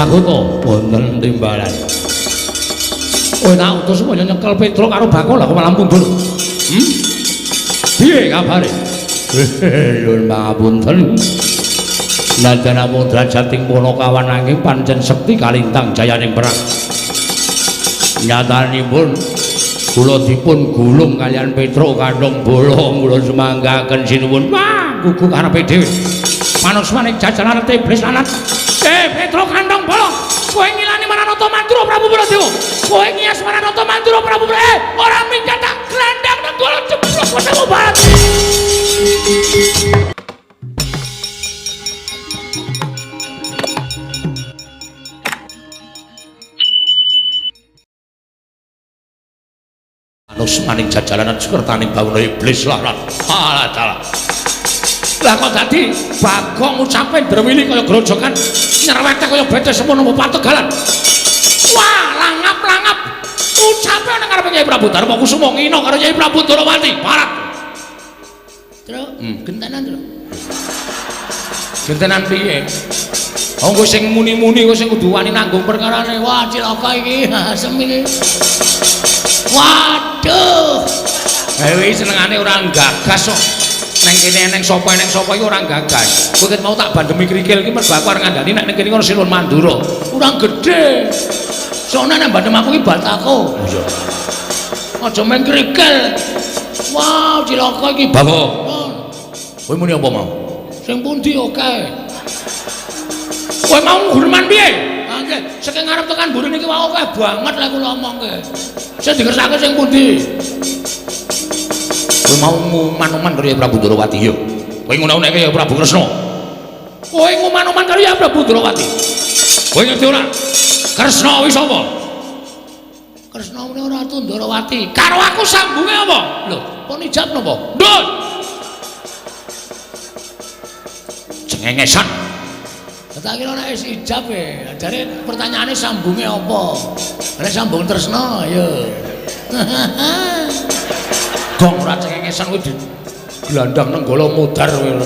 Pragoto wonten timbalan. Kowe tak utus supaya nyekel Petro karo Bakul lah kok malah mundur. Piye kabare? Nuwun pangapunten. Najan amung drajating Punakawan nanging pancen sekti kalintang jayaning perang. Nyatanipun kula dipun gulung kalian Petro kandhong bolong kula semanggaken sinuwun gugu karepe dhewe. Manusmaning jajanan iblis lanat. Petro kandhong bolong. Kowe ngilani Maranata Mandura Prabu Baladewa. Kowe ngias Maranata Mandura Prabu Baladewa. Ora minggat tak glandang nenggala jeblok ketemu barat. Manusmaning jajanan sekertaning bawuna iblis lanat. Alah dalah. Lah kok dadi Bagong ucape drewili kaya grojokan nyerwete kaya betes semono pategalan. Wah, langap-langap ucape nang ngarepe Kyai Prabu Darma Kusuma ngina karo Kyai Prabu Darawati parat. Terus gentenan terus. Gentenan piye? Wong sing muni-muni kok sing kudu wani nanggung perkarane. Wah, cilaka iki asem iki. Waduh. Dewe senengane ora gagas kok. Neng kene neng sapa iki ora gagas. Kowe ket mau tak bandemi krikil iki mergo aku arep ngandani nek ning kene ana Silun Mandura. Urang gedhe. Soalnya nek bandem aku iki batako. Iya. Aja men krikil. Wah, cilaka iki bawa. Kowe muni apa mau? Sing pundi oke. Kowe mau ngurman piye? Ha nggih, saking ngarep tekan mburi niki wae oke banget lek kula omongke. Sing dikersake sing pundi? Kowe mau nguman-uman karo Kyai Prabu Darawati ya. Kowe ngunak-unak Kyai Prabu Kresna. Kowe nguman-uman karo Kyai Prabu Darawati. Kowe ngerti ora? Kresna kuwi sapa? Kresna kuwi Ratu Darawati. Karo aku sambunge apa? Lho, kok nijab napa? Ndut. Cengengesan. Tak kira nek wis ijab e. Jare pertanyaane sambunge apa? Nek sambung tresna ya. Gong ora cengengesan kuwi diglandang nenggala mudar kowe.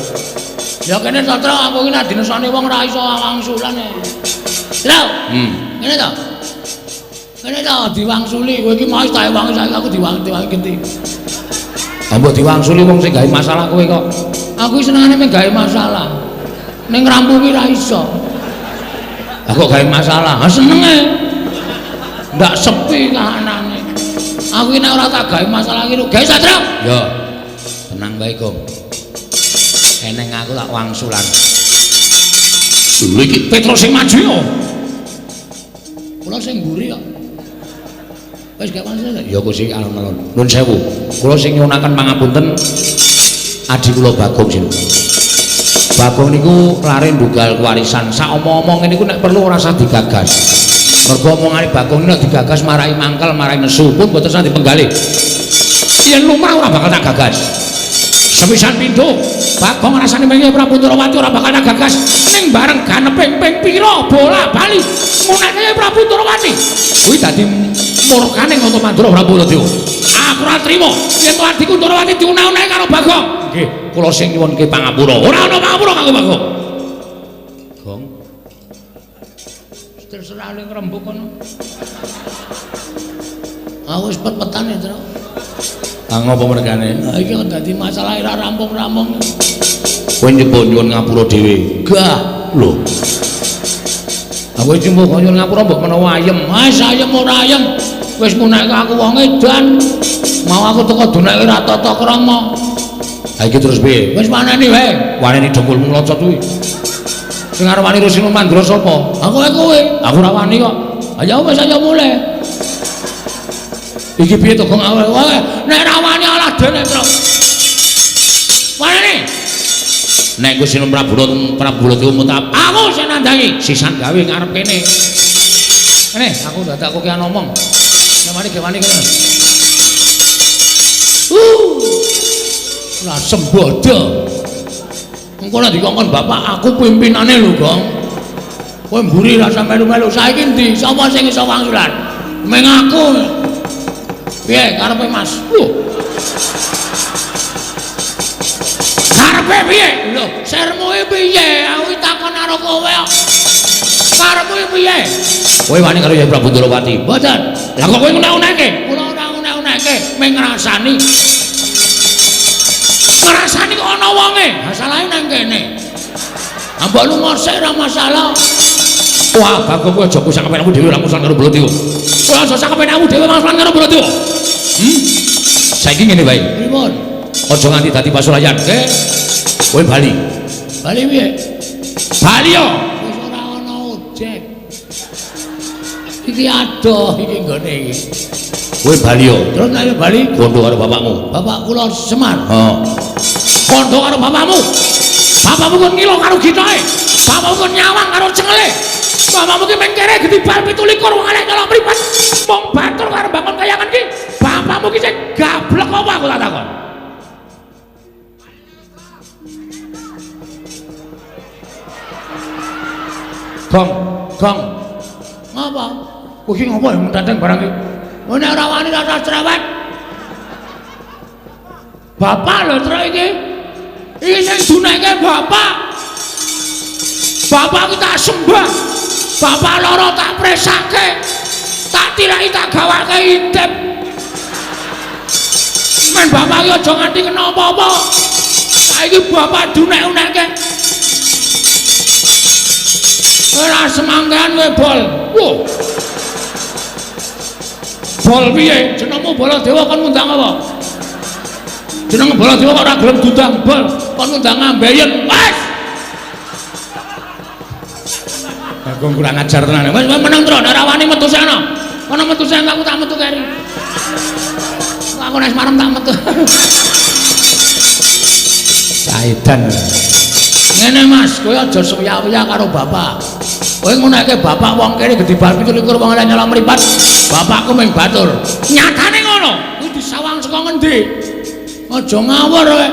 Ya kene Satra aku iki nek dinesane wong ora iso wangsulan e. Lho. Ngene to. Ngene to diwangsuli kowe iki mau tak wangi saiki aku diwangi genti. Mbok diwangsuli wong sing gawe masalah kowe kok. Aku senengane mek gawe masalah. Ning ngrampungi ra iso. Aku gawe masalah, senenge. Ndak sepi kahanane. Aku nek ora tak gawe masalah iki gawe Satra. Ya. Tenang bae, Gong. Eneng aku tak wangsulan. Lho iki Petro sing maju yo. Kula sing mburi kok. Wis gak masalah. Ya Gusti alon-alon. Nuwun sewu. Kula sing nyuwunaken pangapunten adi kula Bagong sing. Bagong niku lare ndunggal warisan. Sak omong-omong niku nek perlu ora usah digagas. Mergo omongane Bagong nek digagas marai mangkel, marai nesu pun boten usah dipenggalih. Yen lumrah ora bakal tak gagas. Sepisan pindho, Bagong rasane mengi Prabu Darawati ora bakal tak gagas. Ning bareng ganeping ping pira bola-bali munake Prabu Darawati. Kuwi dadi murkane Nata Mandura Prabu Baladewa. Aku ora trima yen to adiku Darawati diuna-unahi karo Bagong. Nggih, kula sing nyuwunke pangapura. Ora ana pangapura kanggo Bagong. Gong. Terserah ning rembug kono. Wis pet-petane, Tru. Ngopo mergane? Ha iki kok dadi masalah ora rampung-rampung. Kowe nyebut nyuwun ngapura dhewe. Gah, lho. Aku cuma nyuwun ngapura mbok menawa ayem. Wis ayem ora ayem. Wis munake aku wong edan. Mau aku teko dunake ra tata krama. Ha iki terus piye? Wis maneni wae. Waneni dengkulmu mlocot kuwi. Sing arep wani Silun Mandura sapa? Aku kowe. Aku ora wani kok. Ayo wis ayo mulai. Iki piye to Gong awal wae. Nek ra wani alah dene, Tru. Waneni. Nek Gusti Prabu Baladewa mutap, aku sing nandangi. Sisan gawe ngarep kene. Ngene, aku dadak kok kian ngomong. Nek wani kene. Lah sembodo. Engko nek dikongkon bapak aku pimpinane lho, Gong. Kowe mburi ra sampe melu. Saiki ndi? Sapa sing iso wangsulan? Meng aku. Piye karepe Mas? Lho. Karepe piye? Lho, sermu piye? Aku takon karo kowe. Karepmu kuwi piye? Kowe wani karo Yai Prabu Ndorowati? Mboten. Lah kok kowe ngunek-uneke? Kula ora ngunek-uneke, mung ngrasani. Ngrasani kok ana wonge. Ha salahe nang kene. Ambok lunga sik ora masalah. Wah, Bagong kowe aja sak kepenakmu dhewe langsung karo Baladewa. Kowe aja sak kepenakmu dhewe langsung karo Baladewa. Saiki ngene wae. Pripun? Aja nganti dadi pasulayan, nggih. Kowe bali. Bali piye? Bali yo. Wis ora ana ojek. Iki adoh iki nggone iki. Kowe bali yo. Terus nek bali kondo karo bapakmu. Bapak kula Semar. Heeh. Kondo karo bapakmu. Bapakmu kon ngilo karo gitahe. Bapakmu kon nyawang karo cengele. Bapakmu ki mengkere gedibal 17 wong elek nyolong mripat. Wong batur karo bangun kayangan ki. Bapakmu ki sing gablek apa aku tak takon. Gong. Ngapa? Kowe iki ngopo ya mentanteng barang iki? Nek ora wani rasa cerewet. Bapak lho truk iki. Iki sing duneke bapak. Bapak ki tak sembah. Bapak loro tak presake. Tak tirai tak gawake intip. Men bapak ki aja nganti kena apa-apa. Saiki bapak dunek-uneke. Ora semangkean kowe bol. Wah. Bol piye? Jenengmu Baladewa kon ngundang apa? Jeneng Baladewa kok ora gelem diundang bol, kon ngundang Ambeyen. Wes. Bagong kurang ajar tenan. Wes meneng tro, nek ora wani metu sana. Ana metu sana aku tak metu keri. Aku nek marem tak metu. Saidan. Ngene Mas, kowe aja suya-suya karo bapak. Kowe nguneke bapak wong kene gedibal 17 wong elek nyolong mripat. Bapakku mung batur. Nyatane ngono. Kuwi disawang saka ngendi? Aja ngawur kowe.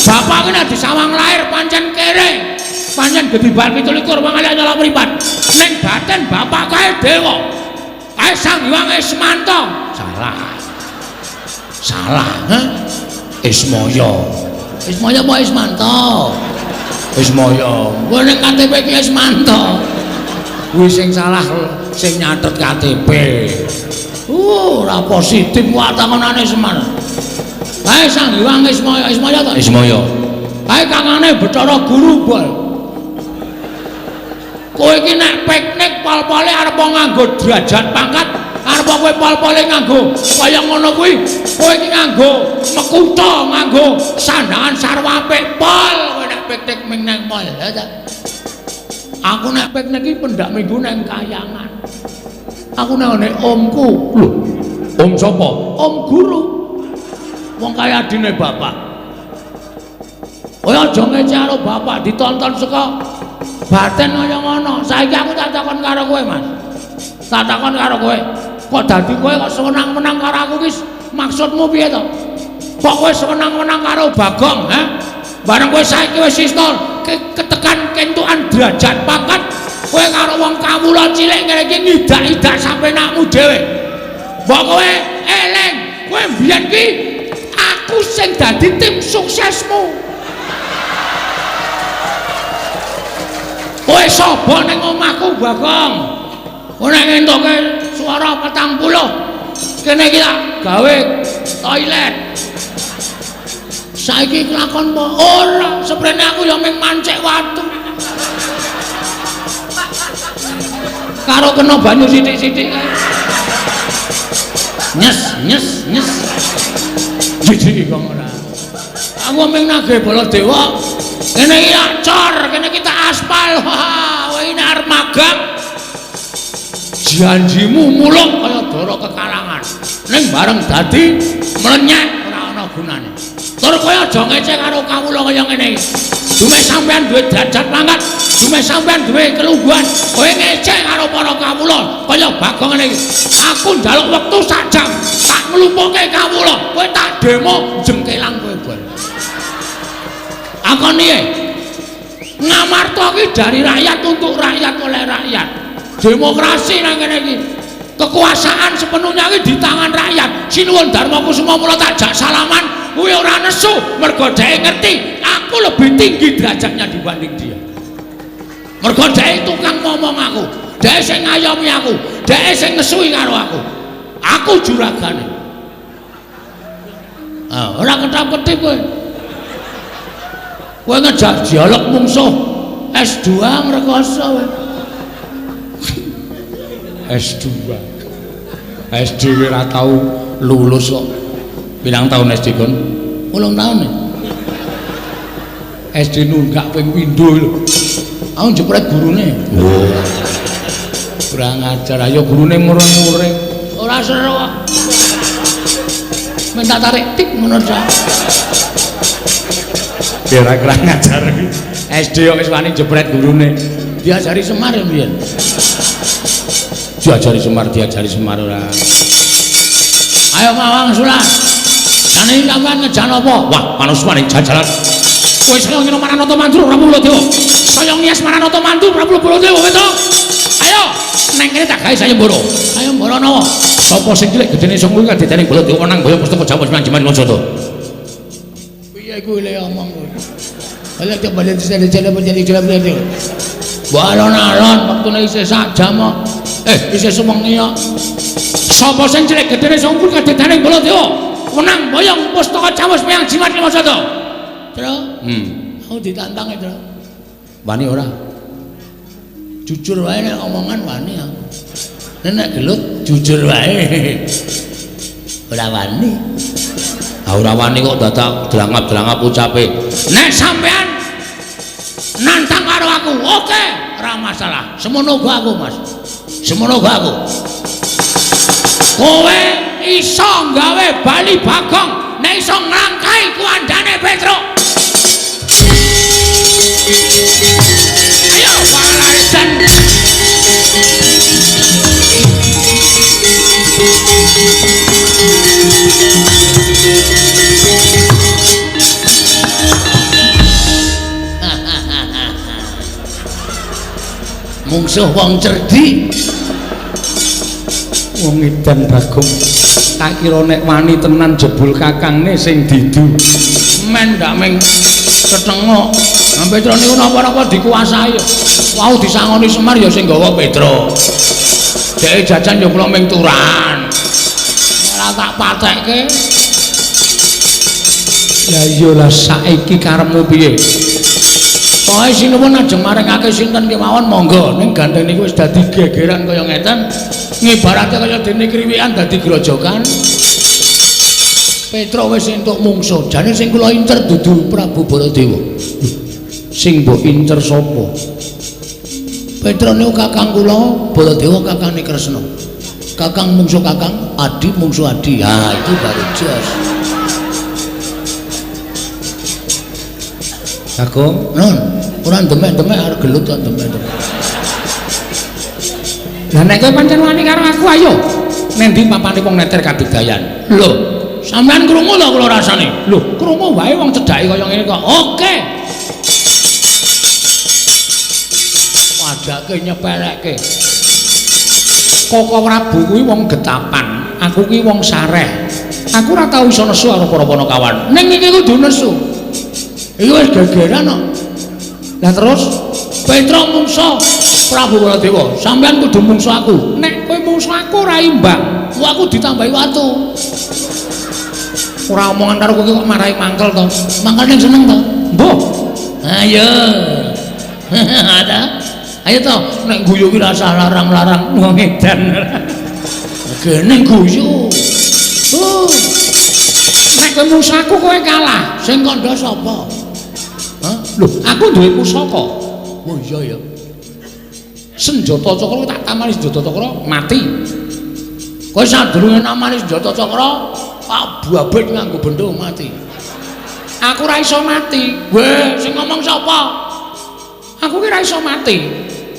Bapak ki nek disawang lahir pancen kere. Pancen gedibal 17 wong elek nyolong mripat. Ning batin bapak kae dewa. Kae Sang Hyang Ismanta. Salah, ha? Ismaya. Ismaya apa Ismanta? Ismaya. Kowe ning KTP ki Ismanta. Kuwi sing salah sing nyatet KTP. Ora positif wae takonane Semar. Kae Sang Hyang Ismaya to? Ismaya. Kae kangane Bathara Guru bol. Kowe iki nek piknik pol-pole arep nganggo derajat pangkat, arep kowe pol-pole nganggo kaya ngono kuwi. Kowe iki nganggo mekutha, nganggo sandangan sarwa apik pol. Kowe nek piknik ming nang mall, ya ta? Aku nek piknik iki pendak minggu nang kayangan. Aku nang ngene omku. Lho, om sapa? Om guru. Wong kaya adine bapak. Kowe aja ngece karo bapak ditonton saka batin kaya ngono. Saiki aku tak takon karo kowe, Mas. Tak takon karo kowe. Kok dadi kowe kok seneng-menang karo aku ki maksudmu piye to? Kok kowe seneng-menang karo Bagong, ha? Bareng kowe saiki wis isto ketekan kentukan derajat pangkat, kowe karo wong kawula cilik ngene iki ngidak-idak sampe nakmu dhewe. Mbok kowe eling, kowe mbiyen ki aku sing dadi tim suksesmu. Kowe sapa ning omahku Bagong? Kowe nek ngentuke swara 40. Kene iki tak gawe toilet. Saiki kelakon apa? Ora, seprene aku ya mung mancik watu. Karo kena banyu sithik-sithik kae. Nyes. Jijik kok ora. Aku mung nagih Baladewa. Kene iki acor, kene kita aspal. Wah, kowe ini arep magang. Janjimu muluk kaya dara kekalangan. Ning bareng dadi mlenyek ora ana gunane. Tur kowe aja ngece karo kawula kaya ngene iki. Dume sampean duwe derajat pangkat, dume sampean duwe kelungguhan. Kowe ngece karo para kawula kaya Bagong ngene iki. Aku njaluk wektu sak jam, tak nglumpuhke kawula. Kowe tak demo jengkelang kowe bol. Akon piye? Ngamarta ki dari rakyat untuk rakyat oleh rakyat. Demokrasi nang kene iki. Kekuasaan sepenuhnya iki di tangan rakyat. Sinuwun Darmakusuma mula tak jak salaman, kuwi ora nesu mergo dhek ngerti aku lebih tinggi derajatnya dibanding dia. Mergo dhek tukang ngomong aku, dhek sing ngayomi aku, dhek sing ngesuhi karo aku. Aku juragane. Ah, ora ketap-ketip kowe. Kowe ngejak dialog mungsuh S2 ngrekoso kowe. S2. SD ora tau lulus kok. Pirang tahun SD kon? 8 tahun. SD nunggak ping pindho lho. Aku jepret gurune. Oh. Kurang ajar ayo gurune mureng-mureng. Ora seru kok. Minta tarik tik ngono ta. Ya ora kurang ajar iki. SD kok wis wani jepret gurune. Diajari Semar ya mbiyen. Diajari Semar ora. Ayo Mawang Sulan. Lan iki sampean ngejan apa? Wah, manuswane jajalan. Kowe saya ngene Maranata Mandur Prabu Baladewa. Saya ngias Maranata Mandur Prabu Baladewa beto. Ayo, neng kene tak gawe sayembara. Sayembara napa? Sapa sing cilik gedene sing kuwi kadhetene Baladewa nang boyo pustaka Jawa Manjiman Mojoto. Piye kuwi le omong kowe? Ala tak balen sesane menjadi jalan Baladewa. Balon-alon wektune isih sak jam kok. Isih sewengi kok. Sapa sing cilik gedene sing kuwi kadhetene Baladewa? Menang boyong pustaka Jawa Manjiman Mojoto. Tro? Aku ditantang itu. Wani ora? Jujur wae nek omongan wani aku. Nek gelut jujur wae. Ora wani. Ora wani kok dadak drangap-drangap ucape. Nek sampean nantang karo aku, oke, ora masalah. Semono gua aku, Mas. Semono gua aku. Kowe iso gawe bali Bagong, nek iso nglangkai kuandane Petro. Ayo Palaisan. Mungsuh wong cerdik. Wong edan Bagong. Tak kira nek wani tenan jebul kakangne sing didu. Men ndak meng ketengok. Petro niku napa-napa dikuasai. Wau disangoni Semar ya sing gawa Petro. Dhek jajan ya kula ming turan. Ora tak patekke. Ya iya lah saiki karepmu piye? Pokoke sinuwun ajeng maringake sinten kemawon monggo ning gandeng niku wis dadi gegeran kaya ngeten. Ngibarate kaya dene kriwikan dadi grojokan. Petro wis entuk mungsuh. Jane sing kula incer dudu Prabu Baladewa. Sing mbok incer sapa? Petro niku kakang kula, Baladewa kakang Kresna. Kakang mungsuh kakang, adi mungsuh adi. Ha, itu baru jelas. Bagong, non, ora demek-demek arep gelut kok demek-demek. Lah nek kowe pancen wani karo aku ayo. Nendi papane wong neter kadigdayan. Lho, sampean krungu lho kula rasane. Lho, krungu wae wong cedhake kaya ngene kok. Oke. Wajake nyepelekke. Koko Prabu kuwi wong getapan, aku ki wong sareh. Aku ora tau iso nesu karo para Panakawan. Ning iki kudu nesu. Iki wis gegeran kok. Lah terus Petro mungsuh Prabu Baladewa, sampean kudu mungsuh aku. Nek kowe mungsuh aku ora imbang, aku ditambahi watu. Ora omongan karo kowe kok marahi mangkel to. Mangkel ning seneng to? Mbah. Ayo. Ada. Ayo to, nek guyu ki rasa larang-larang wong edan. Gene guyu. Nek kowe mungsuh aku kowe kalah, sing kandha sapa? Hah? Lho, aku duwe pusaka. Oh iya ya. Senjata Cakra tak tamani senjata Cakra mati. Kowe sadurunge namani senjata Cakra, tak babet nganggo bendho mati. Aku ora iso mati. Weh, sing ngomong sapa? Aku ki ora iso mati.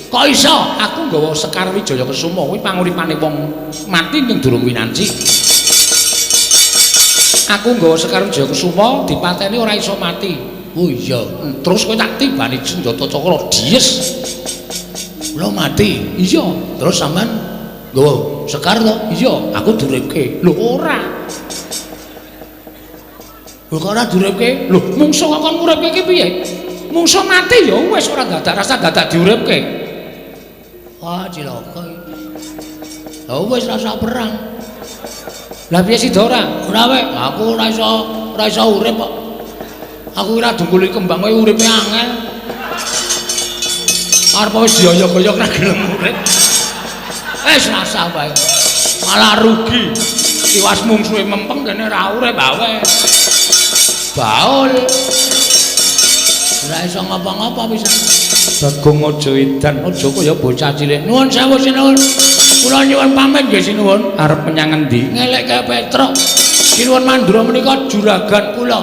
Kok iso? Aku nggawa Sekar Wijaya Kesuma kuwi panguripane wong mati ning durung winanci. Aku nggawa Sekar Wijaya Kesuma dipateni ora iso mati. Oh iya, terus kowe tak tibani senjata Cakra dies. Lho mati. Iya, terus sampean nggawa Sekar to? Iya, aku duripke. Lho ora. Lho kok ora duripke? Lho mungsuh kok kon uripke iki piye? Mungsuh mati ya wis ora dadak rasa dadak diuripke. Wah, cilaka iki. Lah wis rasa perang. Lah piye sida ora? Ora wae, aku ora iso urip kok. Aku ora dungkuli kembang kowe uripe angel. Arep wis dioyok-oyok ra gelem urip. Wis rasa wae. Malah rugi. Tiwas mungsuhe mempeng kene ra urip wae. Baul. Ora iso ngapa-ngapa pisan. Bagong aja edan, aja kaya bocah cilik. Nuwun sewu sinuwun. Kula nyuwun pamit nggih sinuwun. Arep menyang endi? Ngelekke Petruk. Sinuwun Mandura menika juragan kula.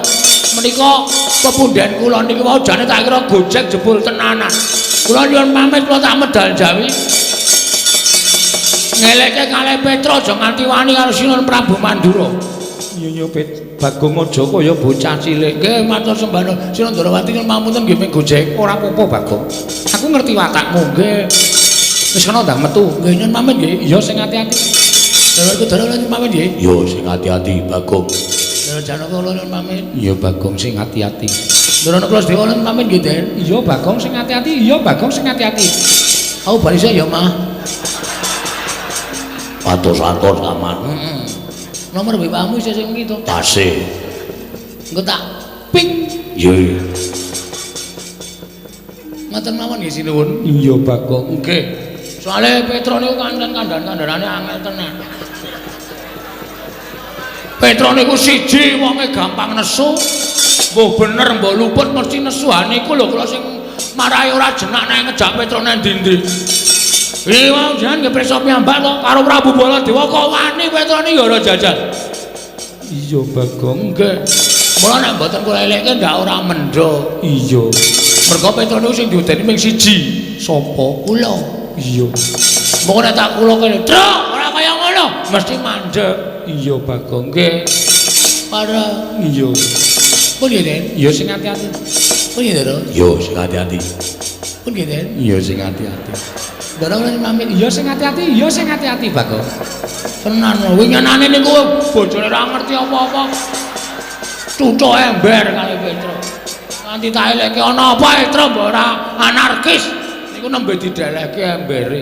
Menika pepundhen kula niki wau jane tak kira gojek jebul tenanan. Kula nyuwun pamit kula tak medal jawi. Ngelekke kalih Petruk aja nganti wani karo Sinuwun Prabu Mandura. Iya Bagong aja kaya bocah cilik. Nggih matur sembah Sinuwun Darawati nyuwun pamunten nggih ping gojek. Ora apa-apa Bagong. Aku ngerti watakmu nggih. Wis kana ndang metu. Nggih nyuwun pamit nggih. Iya sing ati-ati. Darawati nyuwun pamit nggih. Iya sing ati-ati Bagong. Darawati Janaka nyuwun pamit. Iya Bagong sing ati-ati. Darawati kula sedaya nyuwun pamit nggih, Den. Iya Bagong sing ati-ati. Iya Bagong sing ati-ati. Aku balise ya, Mah. Atus-atus aman. Nomor WA-mu isih sing gitu. Tasih. Engko tak ping. Iya. Ngoten mawon nggih sinuwun. Iya Bagong. Nggih. Soale Petro niku kandhan-kandhanane angel tenan. Petro niku siji wonge gampang nesu. Mbok bener mbok luput mesti nesuhan niku lho kula sing marahi ora jenak nek ngejak Petro nang ndi-ndi. Iki wau jenengan nggih prisa piyambak to karo Prabu Baladewa kok wani Petro niku ora jajal. Iya Bagong nggih. Mula nek mboten kula elekke ndak ora mendho. Iya. Mergo Petro niku sing diudeni ming siji. Sapa? Kula. Iya. Monggo nek tak kula kene, "Truk, ora kaya ngono." Mesti mandeg. Iya Bagong nggih. Para iya. Pun nggih, Den. Iya sing ati-ati. Pun nggih, Den. Iya sing ati-ati. Pun nggih, Den. Iya sing ati-ati. Dorong pamit. Iya sing ati-ati, iya sing ati-ati Bagong. Tenan lho, winginane niku bojone ora ngerti apa-apa. Cucuk ember kali Petro. Nganti tak elekke ana apa Petro mbok ora anarkis. Niku nembe didelehke embere.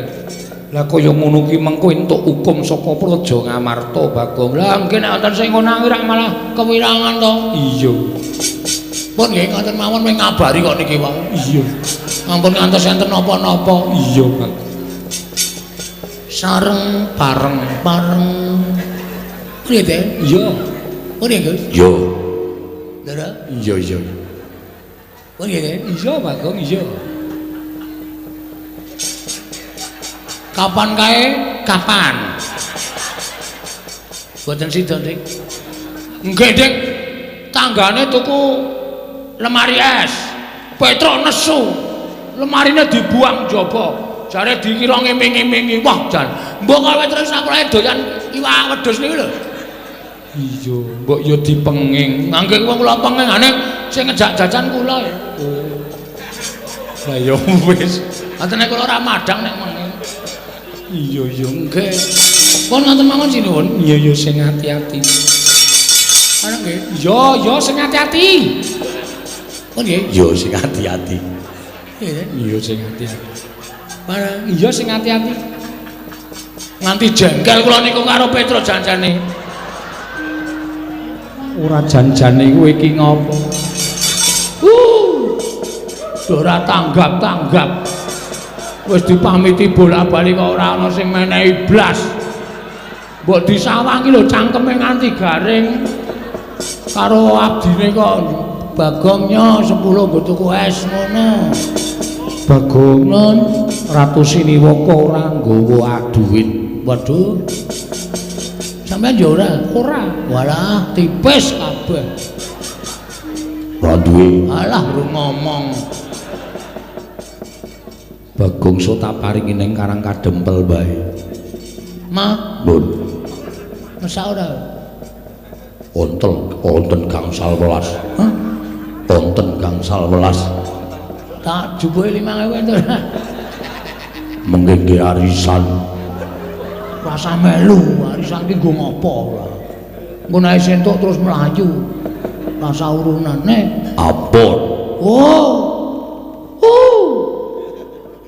Lah kaya ngono ki mengko entuk hukum saka Praja Ngamarta Bagong. Lah mungkin nek wonten sing ngono ora malah kewirangan to. Iya. Pun nggih ngoten mawon mung ngabari kok niki wae. Iya. Ampun ngantos enten napa-napa. Iya, Pak. Sareng pareng-pareng. Priye, Den? Iya. Priye, Gus? Iya. Dara? Iya, iya. Priye, Den? Iya, Bagong, iya. Kapan kae? Kapan? Boten sida, Dik. Nggih, Dik. Tanggane tuku lemari es. Petro nesu. Lemarine dibuang jaba. Jare dikira ngiming-imingi. Wah, jan. Mbok kowe terus sakulae doyan iwak wedhus niku lho. Iya, mbok ya dipenging. Nanging wong kula pengingane sing ngejak jajan kula ya. Oh. Lah ya wis. Atene kula ora madhang nek menging. Iya, iya, nggih. Pun ngoten mawon sinuwun. Iya, iya sing ati-ati. Ana nggih? Iya, iya sing ati-ati. Pun nggih? Iya sing ati-ati. Iya sing ati-ati. Barang iya sing ati-ati. Nganti jengkel kula niku karo Petro janjane. Ora janjane kowe iki ngopo? Ora tanggap-tanggap. Wis dipamiti bolak-balik kok ora ana sing menehi blas. Mbok disawangi lho cangkeme nganti garing. Karo abdine kok Bagongnya 10 nggo tuku es ngono. Bagong non Ratu Siniwaka ora nggawa duit. Waduh. Sampeyan yo ora? Ora. Walah tipis kabeh. Ora duwe. Alah urung ngomong. Bagong so tak paringi ning Karang Kadempel bae. Ma, Mun. Masa ora? Wonten gangsal 12. Hah? Wonten gangsal 12. Tak jubuhe 5.000 to. Mengke arisan. Rasa melu, arisan ki nggo ngopo ora. Engko nek sentuk terus mlayu. Rasa urunan nek. Ampun. Oh,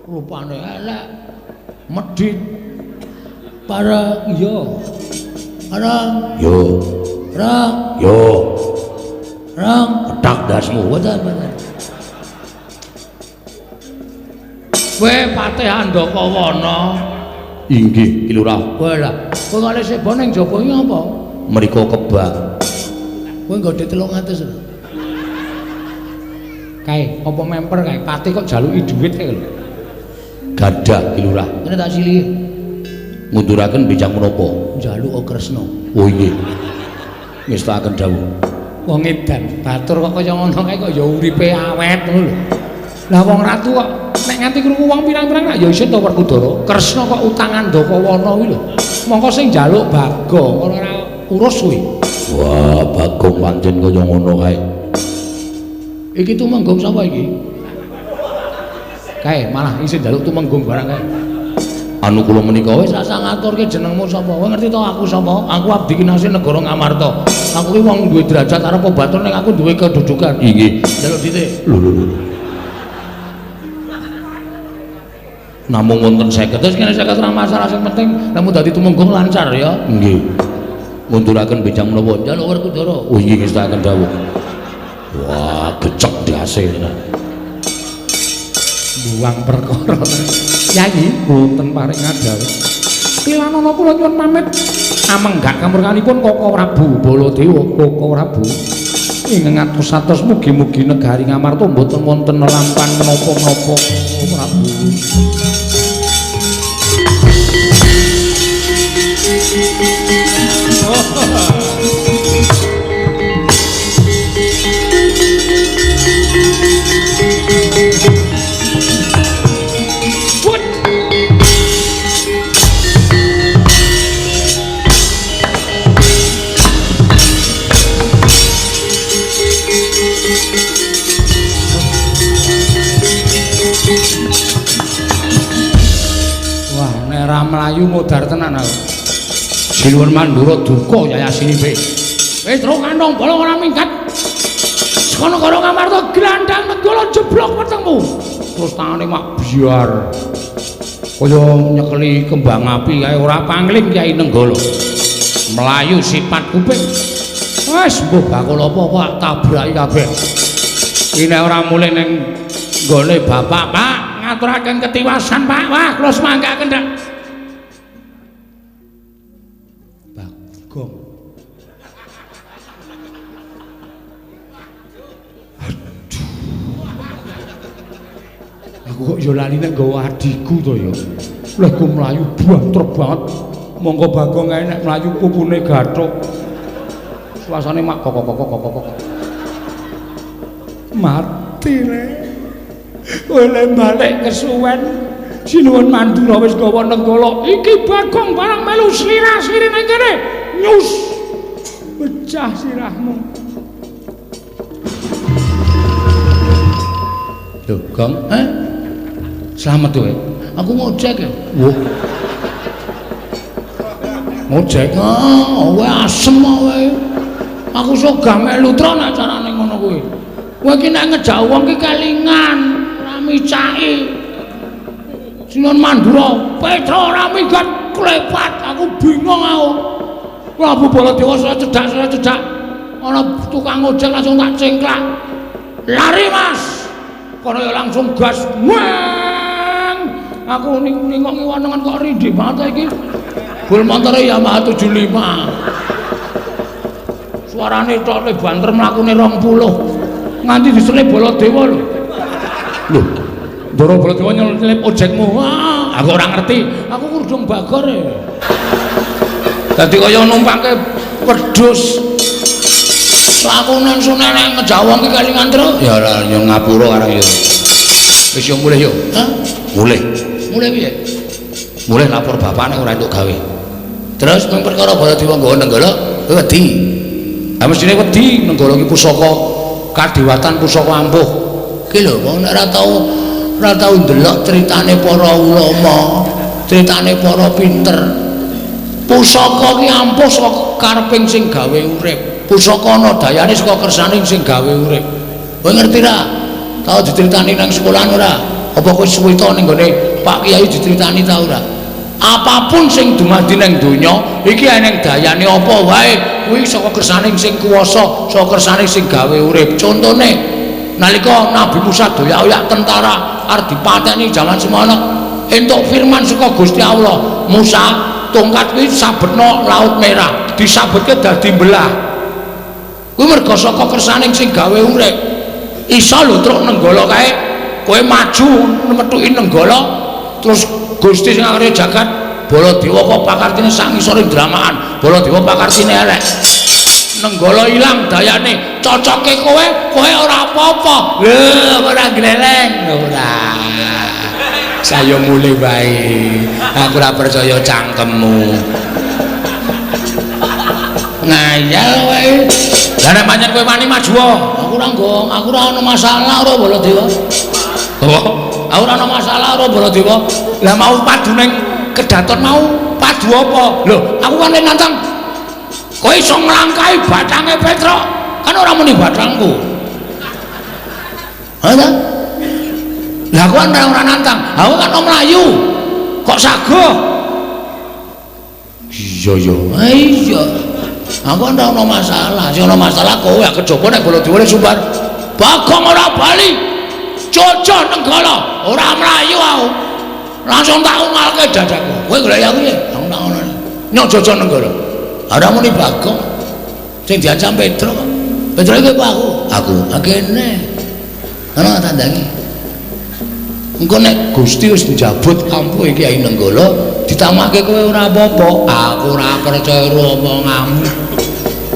rupane elek medhit para yo arang yo rang yo rang petak dasmu boten kowe Patih Handakawana inggih Ki Lurah kowe lha kowe kale seba ning jaba iki apa mriko kebak kowe nggodhe 300 kae apa memper kae Patih kok jaluki dhuwit kae lho gadah Ki Lurah ngene tak silih ngunduraken bijang menapa njaluk Kresna oh nggih ngestakaken dawuh wong edan batur kok kaya ngono kae kok ya uripe awet ngono lho lah wong ratu kok nek nganti krungu wong pirang-pirang ya isin to Werkudara Kresna kok utangan Ndakawana kuwi lho mongko sing njaluk Bagong ora urus kuwi wah Bagong pancen kaya ngono kae iki tumenggung sapa iki kae malah isin njaluk tumenggung barang kae anu kula menika wis rasa ngaturke jenengmu sapa kowe ngerti to aku sapa aku abdi kinasih negara Ngamarta aku ki wong duwe derajat arep batur ning aku duwe kedudukan nggih njaluk ditik lho namung wonten 50 terus kene 50 ora masalah sing penting namun dadi tumenggung lancar ya nggih ngunduraken bijang menapa njaluk Werkudara oh nggih ngestakaken dawuh wah becek dase buang perkara Yayi boten paring ngadawu Pilanana kula nyuwun pamit amenggak kamurkanipun Koko Prabu Baladewa Koko Prabu ing ngatos-atos mugi-mugi negari Ngamarta mboten wonten lampahan menapa-menapa Prabu Ra mlayu modar tenan aku. Sinuwun mandura duka yayasinipe. Wis terus kantong bolong ora minggat. Saka negara Ngamarta glandang negara jeblok wetengmu. Terus tangane mak biar. Kaya nyekeli kembang api kae ora pangling Kyai Nenggala. Melayu sifat kuping. Wis mbuh bakul apa-apa tabraki kabeh. Ini ora mulih ning nggone bapak, Pak. Ngaturaken ketiwasan, Pak. Wah, kula semanggaken ndak. Bagong. Aduh. Aku kok yo lali nek nggawa adikku to ya. Lah ku mlayu banter banget. Monggo Bagong kae nek mlayu pupune gathuk. Suasane mak kok. Mati le. Oleh balik kesuwen Sinuwun Mandura wis gawa Nenggala iki Bagong barang melu slira-sliri nang kene nyus pecah sirahmu lho Gong selamat kowe aku ngojek ya wah ngojek kowe asem kowe aku sogah melu tro nek carane ngono kuwi kowe iki nek ngejak wong ki kelingan micaki Sinuwun Mandura Petra ora minggat klepat aku bingung aku Prabu Baladewa cedak ana tukang ojek langsung tak cengklak lari Mas kono ya langsung gas weng aku ningok ngiwanengan kok rindih banget iki bul montore Yamaha 75 suarane tok le banter mlakune 20 nganti diselip Baladewa lho lho Ndara Baladewa nyelip ojekmu wah aku ora ngerti aku kurdung bagor e dadi kaya numpangke wedhus aku nang sunene ngejawang ki kelingan terus ya ora yo ngapura arek yo wis yo mulih yo mulih piye mulih lapor bapakne ora entuk gawe terus nang perkara Baladewa nggawa Nenggala kowe wedi ha mestine wedi Nenggala ki pusaka kadewatan pusaka ampuh ki lho wong nek ora tau ndelok critane para ulama, critane para pinter. Pusaka ki ampuh saka kareping sing gawe urip. Pusaka ana dayane saka kersane sing gawe urip. Kowe ngerti ra? Tau dicritani nang sekolahan ora? Apa kowe suwi to ning gone Pak Kyai dicritani ta ora? Apapun sing dumadi ning donya iki eneng dayane apa wae kuwi saka kersaning sing kuwasa, saka kersaning sing gawe urip. Contone nalika Nabi Musa doyak-oyak tentara arep dipateni jaman semono entuk firman saka Gusti Allah, Musa tongkat kuwi sabetno Laut Merah, disabetke dadi belah. Kuwi mergo saka kersaning sing gawe urip. Isa lho truk nenggala kae, kowe maju metuki nenggala terus Gusti sing akhire jagat Baladewa kok pakartine sak ngisore dramaan, Baladewa pakartine elek. Nenggala ilang dayane, cocoke kowe ora apa-apa. Lho ora gleleng ora. Saya mulai bae. Aku ora percaya cangkemmu. Ngayal wae. Lah nek pancen kowe wani maju, aku ora ana masalah ora Baladewa. Aku ora ana masalah ora Baladewa. Lah mau padu ning kedaton mau padu apa? Lho, aku kan nantang. Kowe iso nglangkahi bathange Petruk. Kan ora muni bathangku. Ha ta? Lah aku kan ora nantang. Aku kan mlayu. Kok sago? Iya ya. Iya. Aku kan ora ana masalah. Sing ana masalah kowe kejaba nek Baladewa sumbar. Bagong ora bali. Jojo nenggala, ora mlayu aku. Langsung tak ungalke dadaku. Kowe golek aku ya, aku tak ngono. Nyok jojo nenggala. Ora muni Bagong. Sing diancam Petruk. Petruk iki apa aku? Aku. Akene. Ana tandangi. Engko nek Gusti wis njabut kampu iki Kyai Nenggala, ditamake kowe ora apa-apa. Aku ora percaya omonganmu.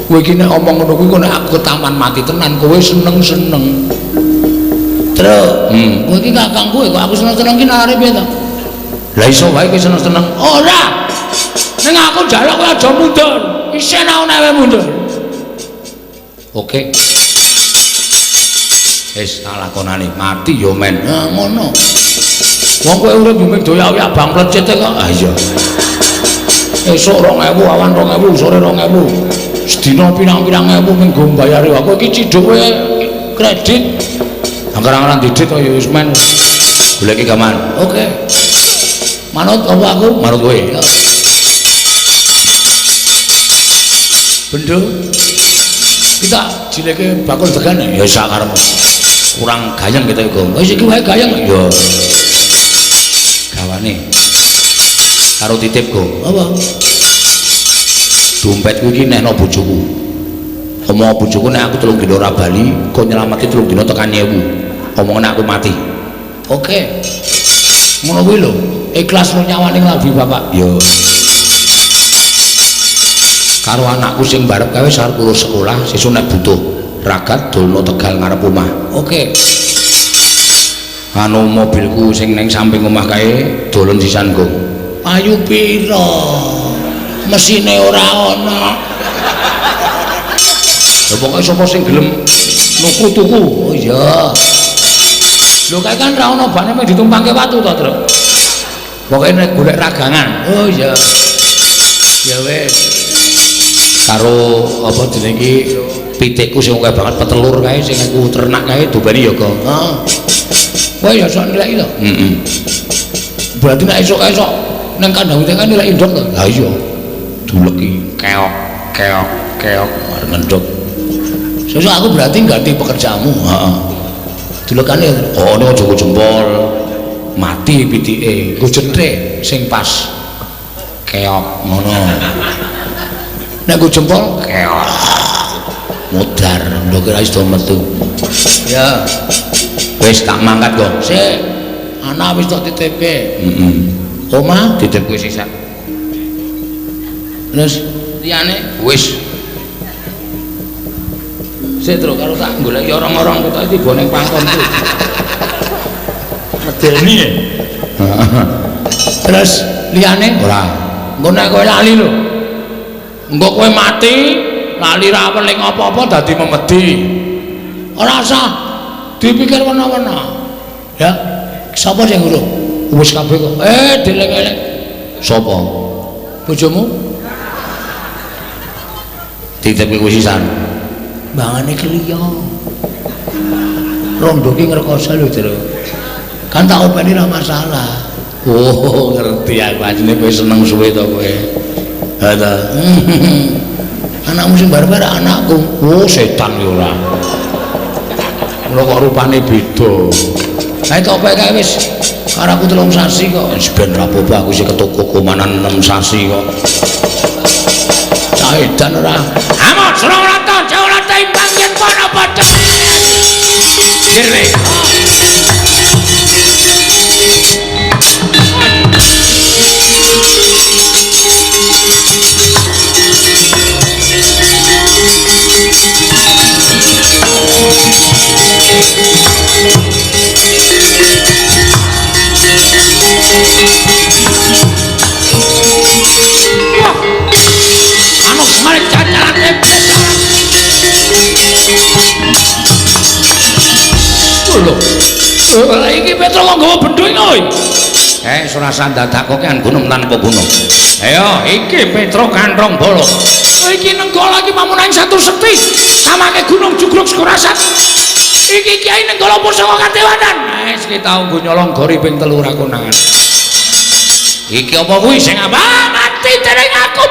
Kowe iki nek omong ngono kuwi kok nek aku ketaman mati tenan, kowe seneng-seneng. Terus, kowe iki kakangku kok aku seneng-seneng ki nare piye to? Lah iso wae kowe seneng-seneng. Ora. Ning aku njaluk kowe aja mundur. Isih naon-nae mundur. Oke. Wis alakonane mati ya men. Nah ngono. Wong kowe urip yo doyak-oyak banglet cete kok. Ah iya. Esuk 2000, awan 2000, sore 2000. Sedina pirang-pirang ewu ming go mbayari. Aku iki ciduk kowe kredit. Angkara-angkara didit kok ya wis men. Goleki gaman. Oke. Manut apa aku? Manut kowe. Bendo. Kita jileke bakul degane ya sakarepmu. Kurang gayeng kita iku. Wis iki wae gayeng ya. Gawane. Karo titipku. Apa? Dompetku iki nehno bojoku. Omong bojoku nek aku 3 dina ora bali, kok nyelamati 3 dina tekan 1000. Omongane aku mati. Oke. Ngono kuwi lho. Ikhlas lo nyawane nglabi Bapak. Yo. Karo anakku sing barep kae arep lulus sekolah, sesuk nek butuh ragat dolno Tegal ngarep omah. Oke. Anu mobilku sing ning samping omah kae dolen sisanku. Ayu pira? Mesine ora ana. Lha pokoke sapa sing gelem nuku tuku. Oh iya. Lho kae kan ra ono bane mek ditumpangke watu to, Truk. Pokoke nek golek ragangan. Oh iya. Ya wis. Karo apa jenenge pitikku sing akeh banget petelur kae sing aku ternak kae dobani ya kok. Heeh. Kowe ya sok nilai to? Heeh. Berarti nek esuk-esuk nang kandang kan nilai ndok to? Lah iya. Duleki keok keok keok arep ngendok. Sesuk aku berarti ganti pekerjaanmu. Heeh. Dulekane oh nek aja jempol mati pitike, nggo jenthik sing pas. Keok ngono. Nek nggo jempol keok. Mudar ndok ora iso metu. Ya. Wis tak mangkat kok. Sik. Ana wis tak titipke. Heeh. Omah dititipke sisa. Terus liyane wis. Sik Truk karo tak goleki orang-orang kok tiba ning pangkonku. Medeni ya. Terus liyane ora. Engko nek kowe lali lho. Engko kowe mati, lali ra weling apa-apa dadi memedi. Ora usah dipikir wena-wena. Ya. Sapa sing ngurung? Wis kabeh kok. Deleng-eleng. Sapa? Bojomu? Titipke kuwi sisan. Mbangane kliya. Rondo ki ngrekoso lho, Tru. Kan tak openi ra masalah. Oh, ngerti aku ajine kowe seneng suwe to kowe. Ha ta. Anakmu sing barbar anakku. Oh, setan ya ora. Lho kok rupane beda. Ae tak opek kae wis. Karo aku 3 sasi kok. Wis ben rapopo aku sing ketoko komanan 6 sasi kok. Edan ora. Amot surung rata, jauh rata imbang yen padha padha. Kene. Mari cacaran tepet. Lho. Lah iki Petro kok nggawa bendho iki lho. Surasa dadak kok kan gunung tanpa gunung. Ayo iki Petro Kanthong Bala. Iki Nenggala iki pamunaing satu sekti. Samake gunung Jugruk Sekurasat. Iki Kyai Nenggala Pusaka Kadewanan. Wis ki tau nggo nyolong gori ping 3 ra konangan. Iki apa kuwi sing apa mati dening aku.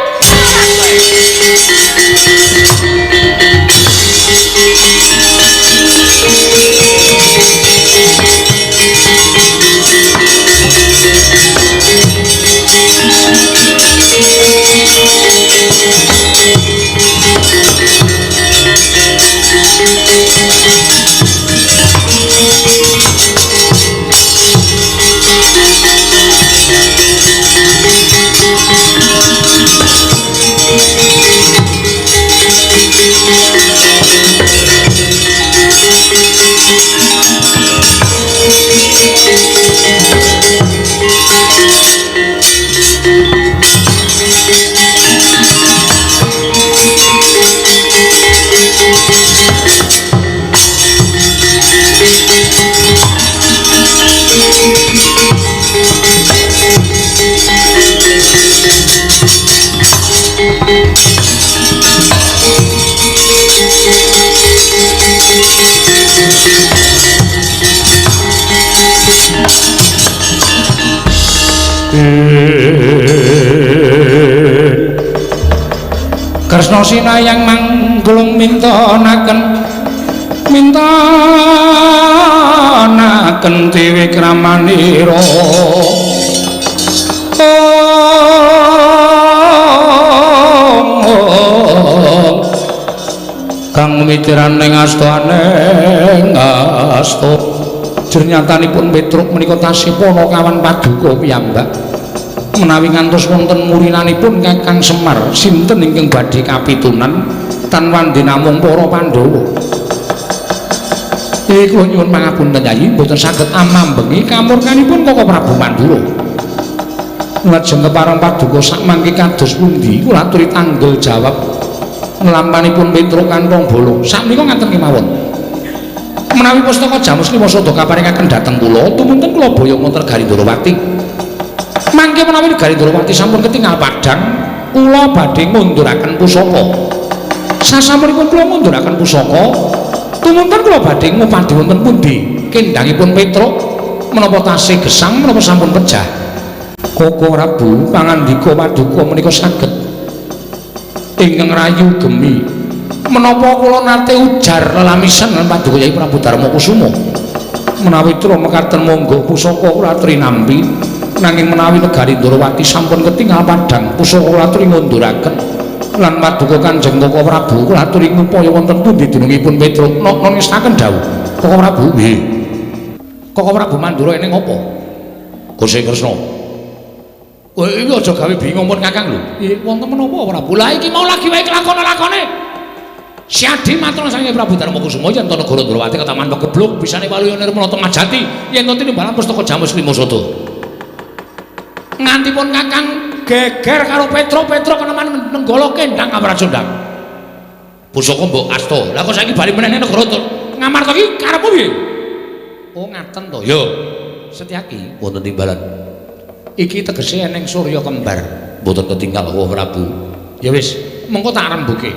Kresna sinayang manggulung mintanaken dewe kramanira kang mitiran ning astaneng asta jernyatanipun Petruk menika tasih pana kawan paduka piyambak menawi ngantos wonten murinanipun Kakang Semar sinten ingkang badhe kapitunan tan wandi namung para Pandhawa. Kula nyuwun pangapunten Yayi boten saged amambengi kamurkanipun Koko Prabu Pandura. Lajeng kepareng paduka sakmangke kados pundi kula aturi tanggel jawab lampanipun Petruk Kanthong Bala. Sakmenika ngaten kemawon. Menawi pustaka Jamus Lima Sada kaparingaken dhateng kula tumunten kula boyong wonten Garindrawati. Mangke menawi Garindrawati sampun ketingal padhang, kula badhe ngunduraken pusaka. Sasampunipun kula ngunduraken pusaka, tumunten kula badhe ngupadi wonten pundi kendhangipun Petruk menapa tasih gesang menapa sampun pejah. Koko Prabu pangandika paduka menika saged ingkang rayu gemi. Menapa kula nate ujar lelamisan paduka Yai Prabu Darmakusuma. Menawi tra mekaten monggo pusaka kula aturi nampi. Nanging menawi Garindrawati sampun ketingal padhang pusaka kula aturi ngunduraken lan paduka Kanjeng Koko Prabu kula aturi ngupaya wonten pundi dunungipun Petruk nongestaken dawuh. Koko Prabu nggih. Koko Prabu Mandura ning apa? Gusti Kresna. Kowe iki aja gawe bingung pun Kakang lho. Nggih wonten menapa Prabu? Lah iki mau lagi wae kelakon-lakone. Siadi matur sange Prabu Darmakusuma yen to negara Ndrawati ketaman keblok bisane waluyane Nirmala Majati yen to tinimbalan pustaka Jamus Lima Sada. Ngantipun Kakang geger karo Petruk keneman Nenggala kendhang Kamrajondang. Pusaka mbok asta. Lah kok saiki bali meneh negara Ngamarta iki karepmu piye? Oh ngaten to. Ya. Setyaki wonten timbalan. Iki tegese eneng Surya kembar. Mboten ketinggal Koko Prabu. Ya wis, mengko tak rembuke.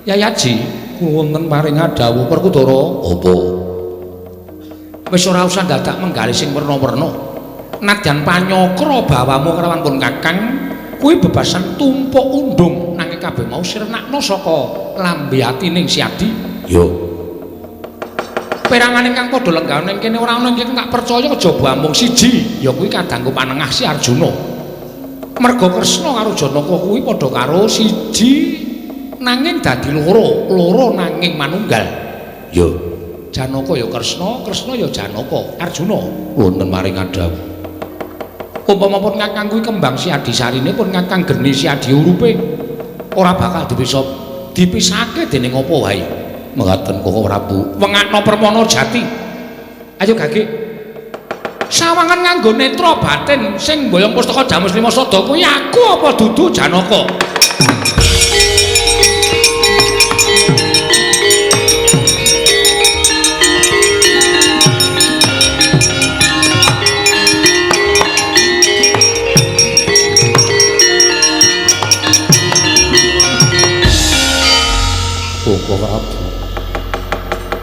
Yayaji, wonten paring dawuh Perkudara. Apa? Wis ora usah dadak menggali sing werna-werna. Nadyan panyokra bawamu kelawan pun Kakang kuwi bebasan tumpuk undung nanging kabeh mau sirnakna saka lambe atining si Adi. Yo. Perangan ingkang padha lenggahan ning kene ora ana ingkang tak percaya kejaba mung siji, ya kuwi kadangku panengah si Arjuna. Merga Kresna karo Janaka kuwi padha karo siji nanging dadi loro nanging manunggal. Yo. Janaka ya Kresna, Kresna ya Janaka, Arjuna wonten maring adhawu. Umpama pun Kakang kuwi kembang si Adi sarine pun Kakang geni si Adi urupe ora bakal bisa dipisahke dening apa wae. Mekaten Koko Prabu. Wengakna permana jati. Ayo Gage. Sawangan nganggo netra batin sing mboyong pustaka Jamus Lima Sada kuwi aku apa dudu Janaka? Koko Prabu.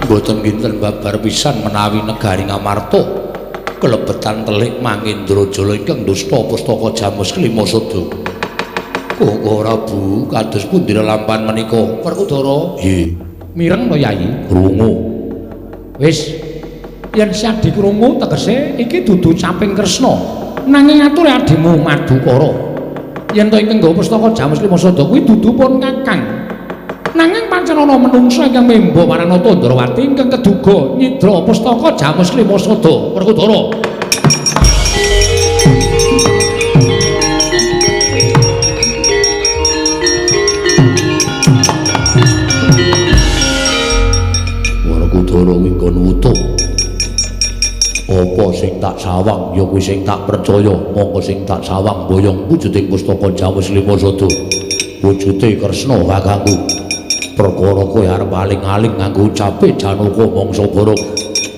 Mboten kinten babar pisan menawi negari Ngamarta kelebetan telik Mangindrajala ingkang dusta pustaka Jamus Lima Sada. Koko Prabu kados pundi lelampahan menika? Werkudara. Nggih. Mireng to Yayi? Krungu. Wis yen Adi krungu tegese iki dudu caping Kresna nanging atur adimu Madukara. Yen to ingkang nggawa pustaka Jamus Lima Sada kuwi dudu pun Kakang. Nanging pancen ana menungsa ingkang memba Maranata Ndrawati ingkang keduga nyidra pustaka Jamus Lima Sada. Werkudara. Werkudara wingkon wuta. Apa sing tak sawang ya kuwi sing tak percaya, monggo sing tak sawang boyong wujuding pustaka Jamus Lima Sada. Wujude Kresna kakangku. Perkara kowe arep aling-aling nganggo ucape Janaka mangsa borok.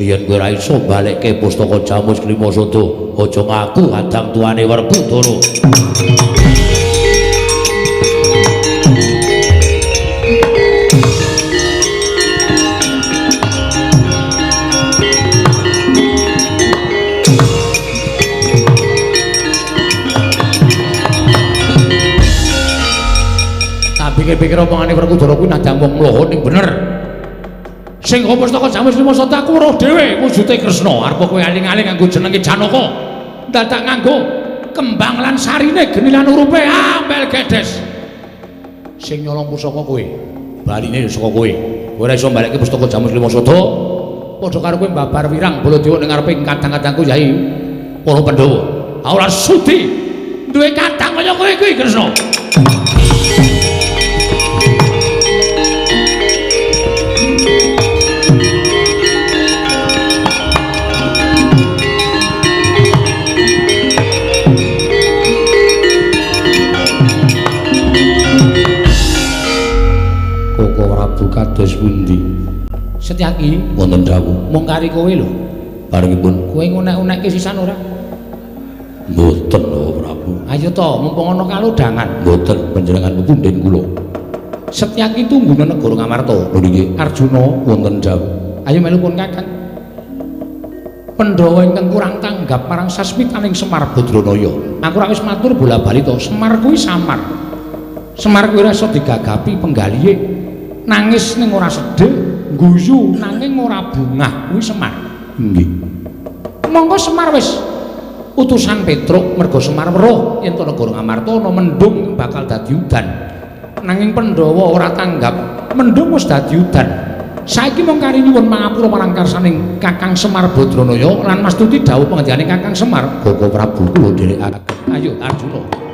Yen kowe ora iso balekke pustaka Jamus Lima Sada, aja ngaku kadang tuane Werkudara. Pikir-pikir omongane Werkudara kuwi nadang wong mloho ning bener. Sing nggawa pustaka Jamus Lima Sada aku weruh dhewe wujude Kresna arep kowe aling-aling nganggo jenenge Janaka. Dadak nganggo kembang lan sarine geni lan urupe ampel gedes. Sing nyolong pusaka kowe, baline saka kowe. Kowe ora iso balekke pustaka Jamus Lima Sada. Padha karo kowe mbabar wirang Baladewa ning ngarepe kadang-kadangku Yai para Pandhawa. Ora sudi duwe kadang kaya kowe kuwi Kresna. Kados pundi? Setyaki wonten dawuh. Mung kari kowe lho. Barengipun kowe ngunek-unekke sisan ora? Mboten lho, Prabu. Ayo to, mumpung ana kalodhangan. Mboten, panjenengan punden kula. Setyaki tunggune negara Ngamarta. Lho nggih. Arjuna wonten dawuh. Ayo melu pun Kakang. Pandhawa ingkang kurang tanggap marang sasmitaning Semar Badranaya. Aku ora wis matur bola-bali to, Semar kuwi samar. Semar kuwi ora iso digagapi penggalihe. Nangis ning ora sedhek, guyu nanging ora bungah kuwi Semar. Nggih. Monggo Semar wis utusan Petruk merga Semar weruh yen to negara Ngamarta ana mendung bakal dadi udan. Nanging Pandhawa ora tanggap, mendung wis dadi udan. Saiki mung kari nyuwun pangapura marang karsaning Kakang Semar Badranaya lan mastuti dawuh pangendikane Kakang Semar. Koko Prabu kula dherekaken. Ayo Arjuna.